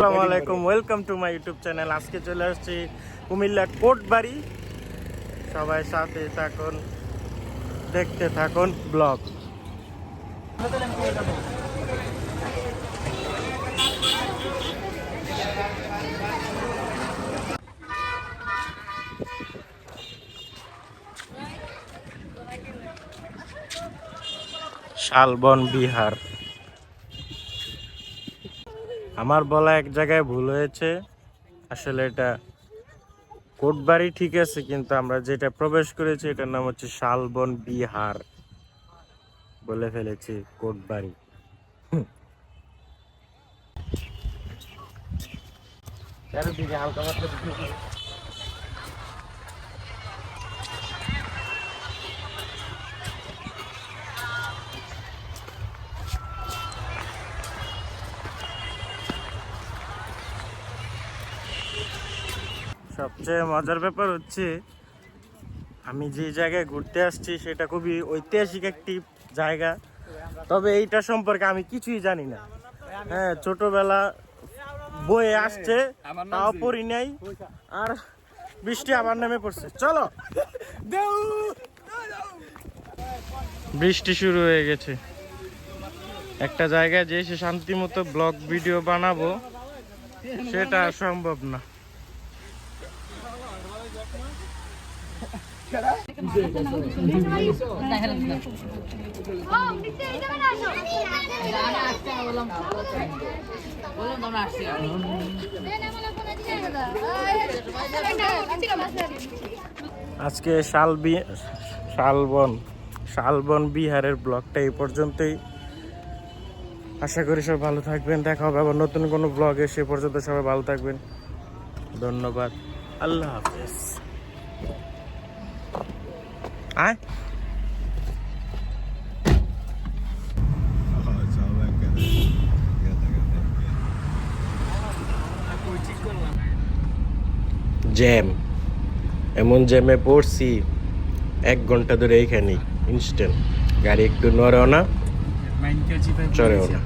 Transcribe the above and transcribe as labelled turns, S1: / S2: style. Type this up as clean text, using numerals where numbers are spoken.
S1: আসসালামু আলাইকুম, welcome to my YouTube channel. আজকে চলে আসছি কুমিল্লা কোটবাড়ি। সবাই সাথে থাকুন, দেখতে থাকুন ব্লগ। শালবন বিহার। আমার বলা এক জায়গায় ভুল হয়েছে, আসলে এটা কোটবাড়ি ঠিক আছে, কিন্তু আমরা যেটা প্রবেশ করেছি এটার নাম হচ্ছে শালবন বিহার, বলে ফেলেছি কোটবাড়ি। চারিদিকে হালকা পাতলা সবচেয়ে মজার ব্যাপার হচ্ছে আমি যে জায়গায় ঘুরতে আসছি সেটা খুবই ঐতিহাসিক একটি জায়গা, তবে এইটা সম্পর্কে আমি কিছুই জানি না। হ্যাঁ, ছোটবেলা বয়ে আসছে, তাও পড়ি নাই, আর বৃষ্টি আবার নেমে পড়ছে। চলো, বৃষ্টি শুরু হয়ে গেছে। একটা জায়গায় যে এসে শান্তি মতো ব্লগ ভিডিও বানাবো সেটা আর সম্ভব না। আজকে শালবন বিহারের ব্লগটা এই পর্যন্তই। আশা করি সব ভালো থাকবেন, দেখা হবে আবার নতুন কোনো ব্লগে। সে পর্যন্ত সবাই ভালো থাকবেন, ধন্যবাদ, আল্লাহ হাফেজ। আয় জ্যাম, এমন জ্যামে পড়ছি 1 ঘন্টা ধরে এইখানেই ইনস্ট্যান্ট। গাড়ি একটু নড়েও না, চড়েও না।